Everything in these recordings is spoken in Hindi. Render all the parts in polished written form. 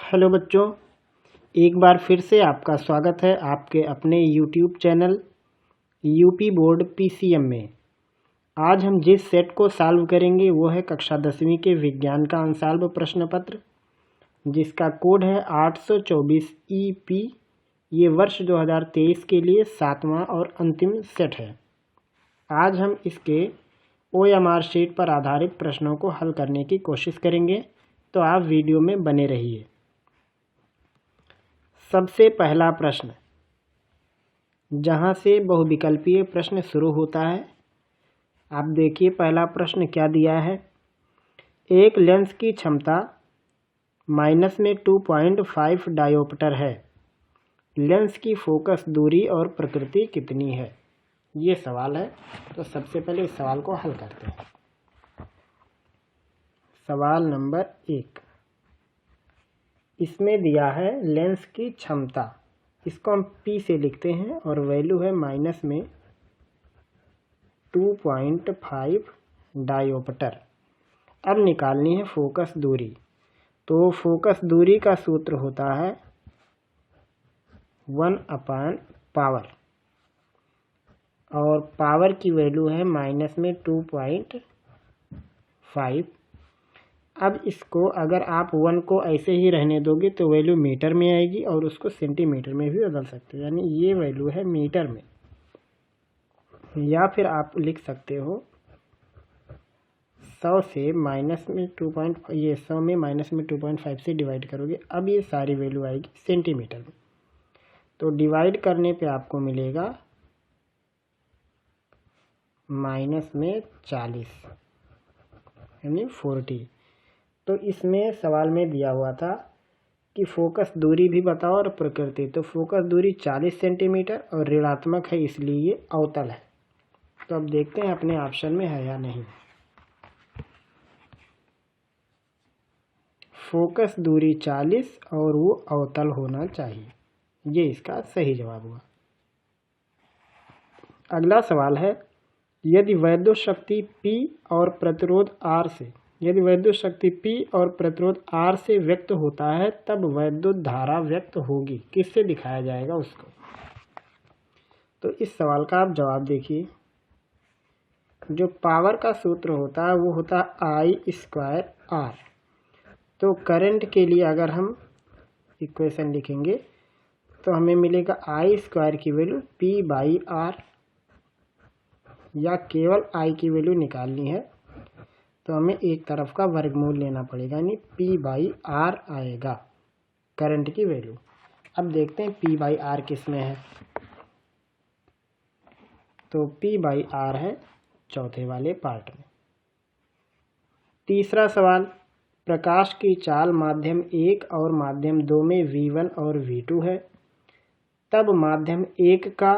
हेलो बच्चों, एक बार फिर से आपका स्वागत है आपके अपने YouTube channel UP board PCM में। आज हम जिस सेट को सॉल्व करेंगे वो है कक्षा 10वीं के विज्ञान का अनसॉल्व प्रश्न पत्र, जिसका कोड है 824 EP। ये वर्ष 2023 के लिए 7वां और अंतिम सेट है। आज हम इसके OMR शीट पर आधारित प्रश्नों को हल करने की कोशिश करेंगे, तो आप वीडियो में बने रहिए। सबसे पहला प्रश्न, जहाँ से बहुविकल्पीय प्रश्न शुरू होता है। आप देखिए पहला प्रश्न क्या दिया है। एक लेंस की क्षमता -2.5 डायोप्टर है। लेंस की फोकस दूरी और प्रकृति कितनी है? ये सवाल है। तो सबसे पहले इस सवाल को हल करते हैं। सवाल नंबर 1, इसमें दिया है लेंस की क्षमता, इसको हम P से लिखते हैं और वैल्यू है -2.5 डायोप्टर। अब निकालनी है फोकस दूरी। तो फोकस दूरी का सूत्र होता है 1/पावर और पावर की वैल्यू है -2.5। अब इसको अगर आप 1 को ऐसे ही रहने दोगे तो वैल्यू मीटर में आएगी और उसको सेंटीमीटर में भी बदल सकते हो, यानी ये वैल्यू है मीटर में। या फिर आप लिख सकते हो 100 से -2.5, ये 100 में -2.5 से डिवाइड करोगे, अब ये सारी वैल्यू आएगी सेंटीमीटर में। तो डिवाइड करने पे आपको मिलेगा -40 यानी 40। तो इसमें सवाल में दिया हुआ था कि फोकस दूरी भी बताओ और प्रकृति। तो फोकस दूरी 40 सेंटीमीटर और ऋणात्मक है, इसलिए ये अवतल है। तो अब देखते हैं अपने ऑप्शन में है या नहीं। फोकस दूरी 40 और वो अवतल होना चाहिए, ये इसका सही जवाब हुआ। अगला सवाल है, यदि वैद्युत शक्ति P और प्रतिरोध R से व्यक्त होता है तब वैद्युत धारा व्यक्त होगी, किससे दिखाया जाएगा उसको? तो इस सवाल का आप जवाब देखिए। जो पावर का सूत्र होता है वो होता है I²R। तो करंट के लिए अगर हम इक्वेशन लिखेंगे तो हमें मिलेगा I² की वैल्यू P/R, या केवल I की वैल्यू निकालनी है तो हमें एक तरफ का वर्गमूल लेना पड़ेगा, यानी P/R आएगा करंट की वैल्यू। अब देखते हैं P/R किस में है। तो P/R है चौथे वाले पार्ट में। तीसरा सवाल, प्रकाश की चाल माध्यम 1 और माध्यम 2 में V1 और V2 है, तब माध्यम 1 का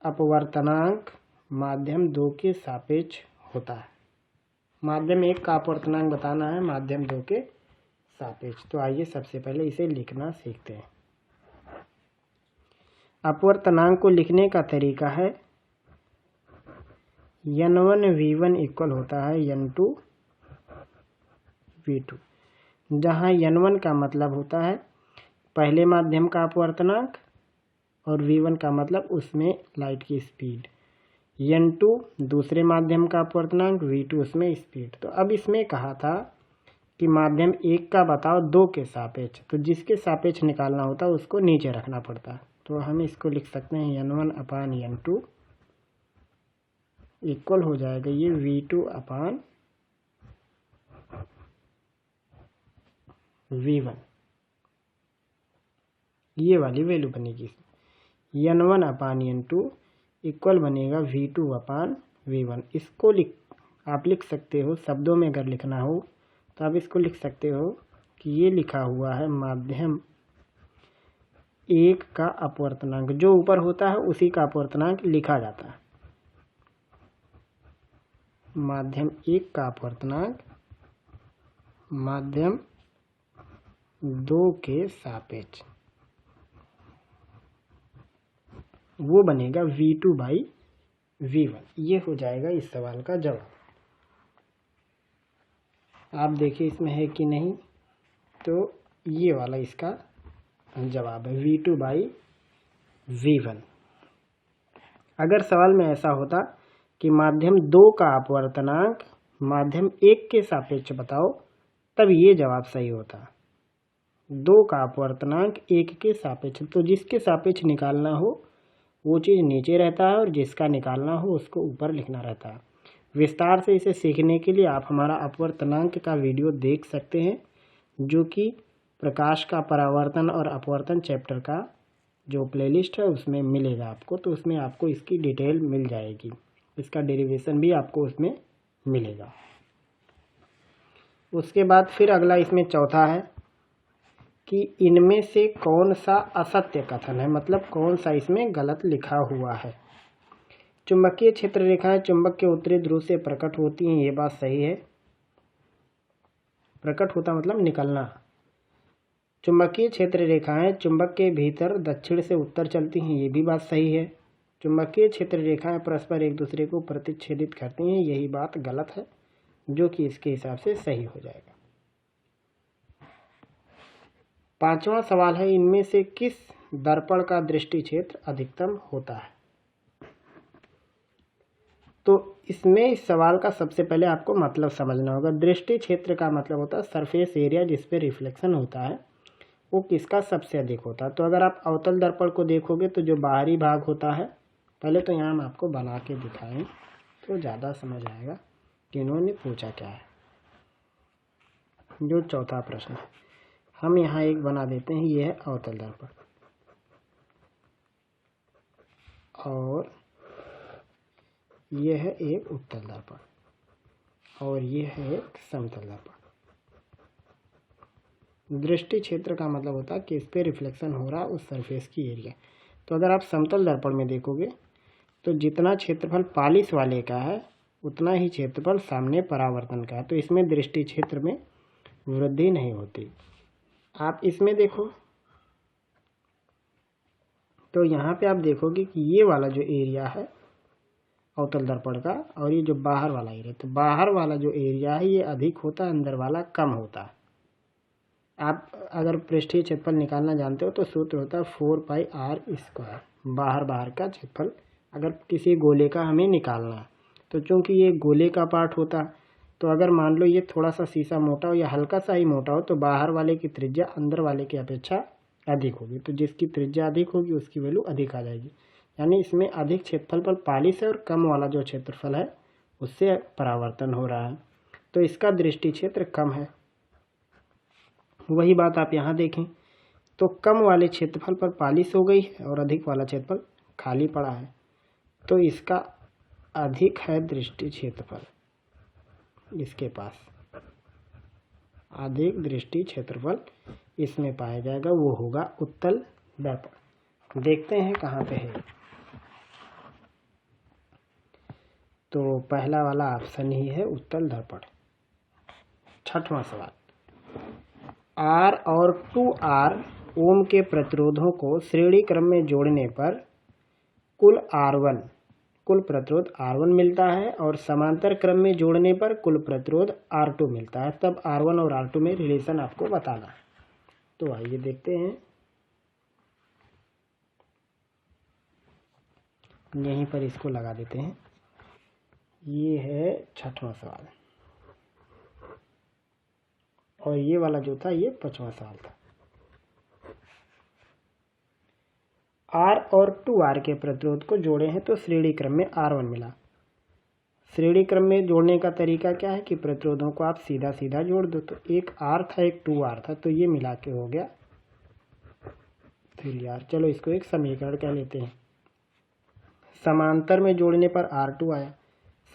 अपवर्तनांक माध्यम 2 के सापेक्ष होता है। माध्यम 1 का अपवर्तनांक बताना है माध्यम 2 के सापेक्ष। तो आइए सबसे पहले इसे लिखना सीखते हैं। अपवर्तनांक को लिखने का तरीका है N1 V1 इक्वल होता है N2 V2, जहाँ N1 का मतलब होता है पहले माध्यम का अपवर्तनांक और V1 का मतलब उसमें लाइट की स्पीड, N2 दूसरे माध्यम का अपवर्तनांक, V2 उसमें स्पीड। तो अब इसमें कहा था कि माध्यम 1 का बताओ 2 के सापेक्ष, तो जिसके सापेक्ष निकालना होता है उसको नीचे रखना पड़ता है। तो हम इसको लिख सकते हैं N1/N2 इक्वल हो जाएगा ये V2/V1। ये वाली वैल्यू बनेगी। N1/N2 इक्वल बनेगा V2/V1। इसको आप लिख सकते हो शब्दों में, अगर लिखना हो तो आप इसको लिख सकते हो कि ये लिखा हुआ है माध्यम 1 का अपवर्तनांक, जो ऊपर होता है उसी का अपवर्तनांक लिखा जाता है। माध्यम 1 का अपवर्तनांक माध्यम 2 के सापेक्ष, वो बनेगा V2/V1। ये हो जाएगा इस सवाल का जवाब। आप देखिए इसमें है कि नहीं। तो ये वाला इसका जवाब है V2/V1। अगर सवाल में ऐसा होता कि माध्यम 2 का अपवर्तनांक माध्यम 1 के सापेक्ष बताओ, तब ये जवाब सही होता। 2 का अपवर्तनांक 1 के सापेक्ष, तो जिसके सापेक्ष निकालना हो वो चीज़ नीचे रहता है और जिसका निकालना हो उसको ऊपर लिखना रहता है। विस्तार से इसे सीखने के लिए आप हमारा अपवर्तनांक का वीडियो देख सकते हैं, जो कि प्रकाश का परावर्तन और अपवर्तन चैप्टर का जो प्लेलिस्ट है उसमें मिलेगा आपको। तो उसमें आपको इसकी डिटेल मिल जाएगी, इसका डेरिवेशन भी आपको उसमें मिलेगा। उसके बाद फिर अगला इसमें चौथा है कि इनमें से कौन सा असत्य कथन है, मतलब कौन सा इसमें गलत लिखा हुआ है। चुंबकीय क्षेत्र रेखाएं चुंबक के उत्तरी ध्रुव से प्रकट होती हैं, ये बात सही है। प्रकट होता मतलब निकलना। चुंबकीय क्षेत्र रेखाएं चुंबक के भीतर दक्षिण से उत्तर चलती हैं, ये भी बात सही है। चुंबकीय क्षेत्र रेखाएं परस्पर एक दूसरे को प्रतिच्छेदित करती हैं, यही बात गलत है, जो कि इसके हिसाब से सही हो जाएगा। 5वां सवाल है, इनमें से किस दर्पण का दृष्टि क्षेत्र अधिकतम होता है। तो इसमें इस सवाल का सबसे पहले आपको मतलब समझना होगा। दृष्टि क्षेत्र का मतलब होता है सरफेस एरिया जिस पे रिफ्लेक्शन होता है वो किसका सबसे अधिक होता है। तो अगर आप अवतल दर्पण को देखोगे तो जो बाहरी भाग होता है, पहले तो यहाँ हम आपको बना के दिखाएं तो ज़्यादा समझ आएगा कि इन्होंने पूछा क्या है। जो चौथा प्रश्न है हम यहाँ एक बना देते हैं, ये है अवतल दर्पण और ये है एक उत्तल दर्पण और ये है एक समतल दर्पण। दृष्टि क्षेत्र का मतलब होता है कि इस पे रिफ्लेक्शन हो रहा है उस सरफेस की एरिया। तो अगर आप समतल दर्पण में देखोगे तो जितना क्षेत्रफल पालिश वाले का है उतना ही क्षेत्रफल सामने परावर्तन का है, तो इसमें दृष्टि क्षेत्र में वृद्धि नहीं होती। आप इसमें देखो तो यहाँ पे आप देखोगे कि ये वाला जो एरिया है अवतल दर्पण का और ये जो बाहर वाला एरिया, तो बाहर वाला जो एरिया है ये अधिक होता है, अंदर वाला कम होता है। आप अगर पृष्ठीय क्षेत्रफल निकालना जानते हो तो सूत्र होता है 4πr²। बाहर का क्षेत्रफल अगर किसी गोले का हमें निकालना है, तो चूंकि ये गोले का पार्ट होता है, तो अगर मान लो ये थोड़ा सा शीशा मोटा हो या हल्का सा ही मोटा हो तो बाहर वाले की त्रिज्या अंदर वाले की अपेक्षा अधिक होगी। तो जिसकी त्रिज्या अधिक होगी उसकी वैल्यू अधिक आ जाएगी। यानी इसमें अधिक क्षेत्रफल पर पालिश है और कम वाला जो क्षेत्रफल है उससे परावर्तन हो रहा है, तो इसका दृष्टि क्षेत्र कम है। वही बात आप यहाँ देखें तो कम वाले क्षेत्रफल पर पालिश हो गई है और अधिक वाला क्षेत्रफल खाली पड़ा है, तो इसका अधिक है दृष्टि क्षेत्रफल, इसके पास अधिक दृष्टि क्षेत्रफल इसमें पाया जाएगा, वो होगा उत्तल दर्पण। देखते हैं कहाँ पे है। तो पहला वाला ऑप्शन ही है उत्तल दर्पण। 6वां सवाल, R और 2R ओम के प्रतिरोधों को श्रेणी क्रम में जोड़ने पर कुल प्रतिरोध R1 मिलता है और समांतर क्रम में जोड़ने पर कुल प्रतिरोध R2 मिलता है। तब R1 और R2 में रिलेशन आपको बताना है। तो आइए देखते हैं, यहीं पर इसको लगा देते हैं। ये है 6वां सवाल और ये वाला जो था ये 5वां सवाल था। R और 2R के प्रतिरोध को जोड़े हैं तो श्रेणी क्रम में R1 मिला। श्रेणी क्रम में जोड़ने का तरीका क्या है कि प्रतिरोधों को आप सीधा सीधा जोड़ दो। तो एक R था एक 2R था, तो ये मिला के हो गया 3R। चलो इसको एक समीकरण कह लेते हैं। समांतर में जोड़ने पर R2 आया।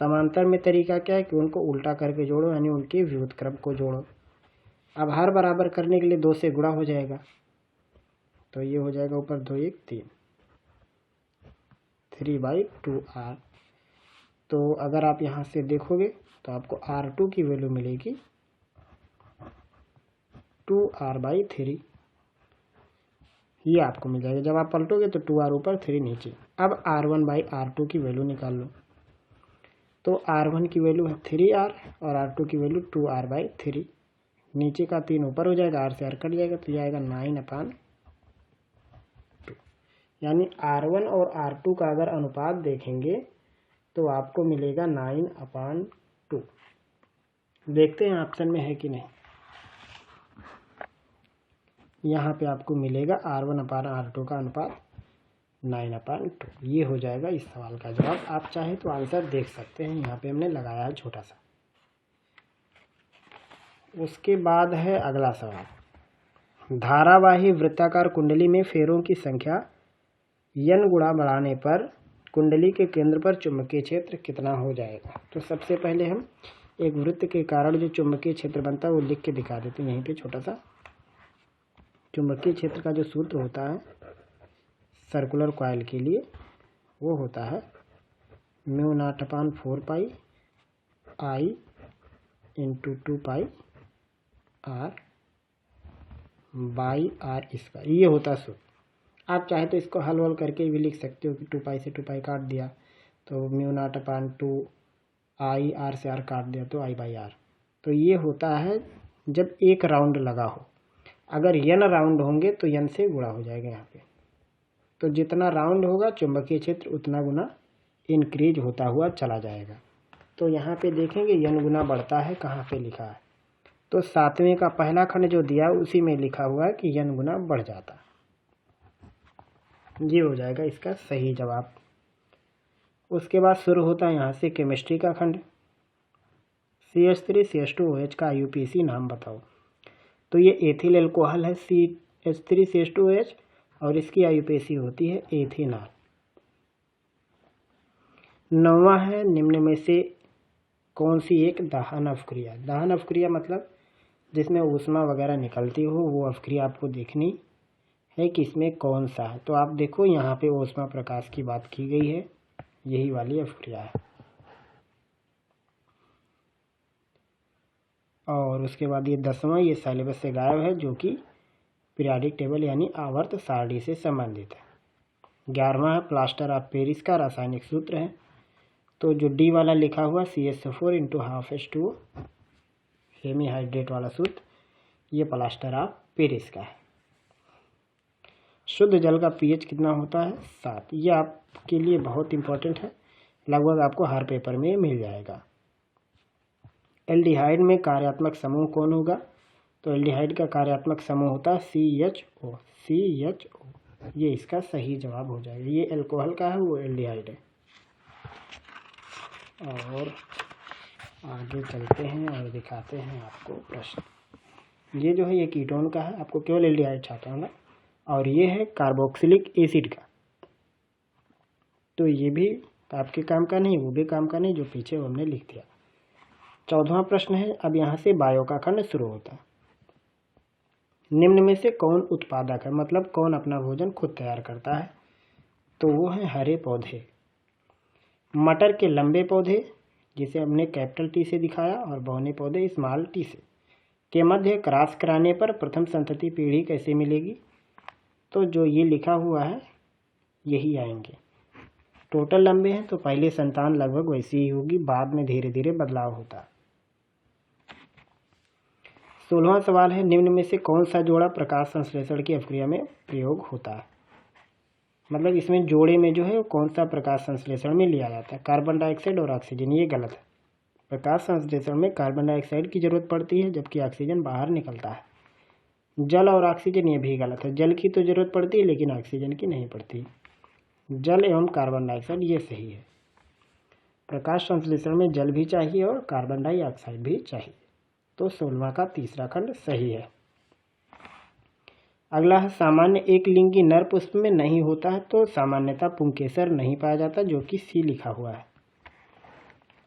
समांतर में तरीका क्या है कि उनको उल्टा करके जोड़ो, यानी उनके व्युत्क्रम को जोड़ो। अब हर बराबर करने के लिए 2 से गुणा हो जाएगा, तो ये हो जाएगा ऊपर 2 1 3 3/2R। तो अगर आप यहाँ से देखोगे तो आपको R2 की वैल्यू मिलेगी 2R/3, ये आपको मिल जाएगा। जब आप पलटोगे तो 2R ऊपर 3 नीचे। अब R1/R2 की वैल्यू निकाल लो। तो R1 की वैल्यू है 3R और R2 की वैल्यू 2R/3। नीचे का 3 ऊपर हो जाएगा, R से R कट जाएगा तो ये आएगा 9/2। यानी R1 और R2 का अगर अनुपात देखेंगे तो आपको मिलेगा 9/2। देखते हैं ऑप्शन में है कि नहीं। यहाँ पे आपको मिलेगा R1/R2 का अनुपात 9/2। ये हो जाएगा इस सवाल का जवाब। आप चाहे तो आंसर देख सकते हैं, यहाँ पे हमने लगाया है छोटा सा। उसके बाद है अगला सवाल। धारावाही वृत्ताकार कुंडली में फेरों की संख्या n गुणा बढ़ाने पर कुंडली के केंद्र पर चुंबकीय क्षेत्र कितना हो जाएगा। तो सबसे पहले हम एक वृत्त के कारण जो चुंबकीय क्षेत्र बनता है वो लिख के दिखा देते हैं यहीं पे छोटा सा। चुंबकीय क्षेत्र का जो सूत्र होता है सर्कुलर कॉइल के लिए वो होता है μ0/4 पाई I × 2 pi R by R²। ये होता सूत्र। आप चाहे तो इसको हल वल करके भी लिख सकते हो कि 2 पाई से 2 पाई काट दिया तो μ0/2 I R से R काट दिया तो I/R। तो ये होता है जब एक राउंड लगा हो। अगर n राउंड होंगे तो n से गुणा हो जाएगा यहाँ पे। तो जितना राउंड होगा चुंबकीय क्षेत्र उतना गुना इंक्रीज होता हुआ चला जाएगा। तो यहाँ पे देखेंगे n गुना बढ़ता है, कहाँ पे लिखा है तो 7वें का पहला खंड जो दिया उसी में लिखा हुआ है कि n गुना बढ़ जाता। ये हो जाएगा इसका सही जवाब। उसके बाद शुरू होता है यहाँ से केमिस्ट्री का खंड। CH3CH2OH का IUPAC नाम बताओ। तो ये एथिल एल्कोहल है CH3CH2OH और इसकी IUPAC होती है एथेनॉल। 9वां है निम्न में से कौन सी एक दहन अवक्रिया। दहन अवक्रिया मतलब जिसमें ऊष्मा वगैरह निकलती हो वो अवक्रिया आपको देखनी है कि इसमें कौन सा है। तो आप देखो यहाँ पे ऊष्मा प्रकाश की बात की गई है, यही वाली अवक्रिया है। और उसके बाद ये 10वां ये सिलेबस से गायब है जो कि पीरियाडिक टेबल यानी आवर्त सारणी से संबंधित है। 11वां है प्लास्टर ऑफ पेरिस का रासायनिक सूत्र है। तो जो डी वाला लिखा हुआ CH4 × ½ हेमीहाइड्रेट वाला सूत्र ये प्लास्टर ऑफ पेरिस का है। शुद्ध जल का pH कितना होता है 7। ये आपके लिए बहुत इंपॉर्टेंट है, लगभग आपको हर पेपर में मिल जाएगा। एल्डिहाइड में कार्यात्मक समूह कौन होगा। तो एल्डिहाइड का कार्यात्मक समूह होता है CHO। ये इसका सही जवाब हो जाएगा। ये एल्कोहल का है, वो एल्डिहाइड है। और आगे चलते हैं और दिखाते हैं आपको प्रश्न। ये जो है ये कीटोन का है, आपको केवल एल्डिहाइड चाहता हूँ ना। और ये है कार्बोक्सिलिक एसिड का। तो ये भी आपके काम का नहीं, वो भी काम का नहीं, जो पीछे हमने लिख दिया। 14वां प्रश्न है। अब यहाँ से बायो का खंड शुरू होता है। निम्न में से कौन उत्पादक है, मतलब कौन अपना भोजन खुद तैयार करता है। तो वो है हरे पौधे। मटर के लंबे पौधे जिसे हमने कैपिटल T से दिखाया और बौने पौधे स्मॉल t से के मध्य क्रॉस कराने पर प्रथम संतति पीढ़ी कैसे मिलेगी। तो जो ये लिखा हुआ है यही आएंगे। टोटल लंबे हैं तो पहले संतान लगभग वैसी ही होगी, बाद में धीरे धीरे बदलाव होता है। 16वां सवाल है। निम्न में से कौन सा जोड़ा प्रकाश संश्लेषण की अवक्रिया में प्रयोग होता है। मतलब इसमें जोड़े में जो है कौन सा प्रकाश संश्लेषण में लिया जाता है। कार्बन डाइऑक्साइड और ऑक्सीजन। ये गलत है। प्रकाश संश्लेषण में कार्बन डाइऑक्साइड की जरूरत पड़ती है जबकि ऑक्सीजन बाहर निकलता है। जल और ऑक्सीजन ये भी गलत है। जल की तो जरूरत पड़ती है लेकिन ऑक्सीजन की नहीं पड़ती। जल एवं कार्बन डाइऑक्साइड ये सही है। प्रकाश संश्लेषण में जल भी चाहिए और कार्बन डाइऑक्साइड भी चाहिए। तो 16वां का तीसरा खंड सही है। अगला है सामान्य एक लिंगी नर पुष्प में नहीं होता है। तो सामान्यतः पुंकेसर नहीं पाया जाता जो कि C लिखा हुआ है।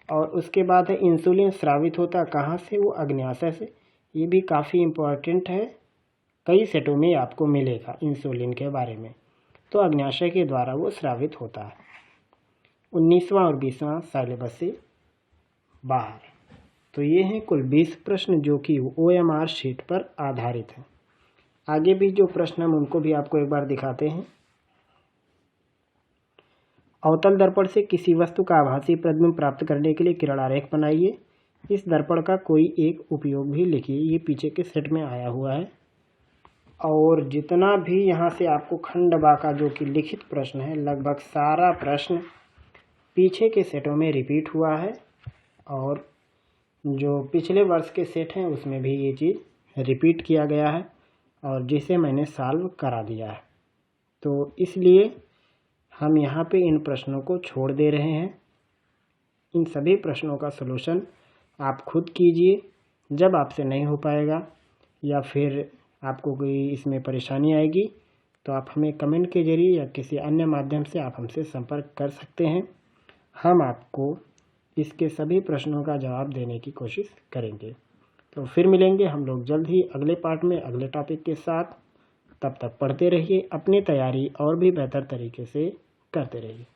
और उसके बाद है इंसुलिन स्रावित होता है कहाँ से, वो अग्न्याशय से। ये भी काफ़ी इम्पोर्टेंट है, कई सेटों में आपको मिलेगा इंसुलिन के बारे में। तो अग्न्याशय के द्वारा वो स्रावित होता है। 19वां और 20वां सिलेबस से बाहर। तो ये हैं कुल 20 प्रश्न जो कि OMR शीट पर आधारित हैं। आगे भी जो प्रश्न हम उनको भी आपको एक बार दिखाते हैं। अवतल दर्पण से किसी वस्तु का आभासी प्रतिबिंब प्राप्त करने के लिए किरण आरेख बनाइए। इस दर्पण का कोई एक उपयोग भी लिखिए। ये पीछे के सेट में आया हुआ है। और जितना भी यहाँ से आपको खंड बा का जो कि लिखित प्रश्न है, लगभग सारा प्रश्न पीछे के सेटों में रिपीट हुआ है और जो पिछले वर्ष के सेट हैं उसमें भी ये चीज़ रिपीट किया गया है और जिसे मैंने सॉल्व करा दिया है। तो इसलिए हम यहाँ पे इन प्रश्नों को छोड़ दे रहे हैं। इन सभी प्रश्नों का सलूशन आप खुद कीजिए। जब आपसे नहीं हो पाएगा या फिर आपको कोई इसमें परेशानी आएगी तो आप हमें कमेंट के जरिए या किसी अन्य माध्यम से आप हमसे संपर्क कर सकते हैं। हम आपको इसके सभी प्रश्नों का जवाब देने की कोशिश करेंगे। तो फिर मिलेंगे हम लोग जल्द ही अगले पार्ट में अगले टॉपिक के साथ। तब तक पढ़ते रहिए, अपनी तैयारी और भी बेहतर तरीके से करते रहिए।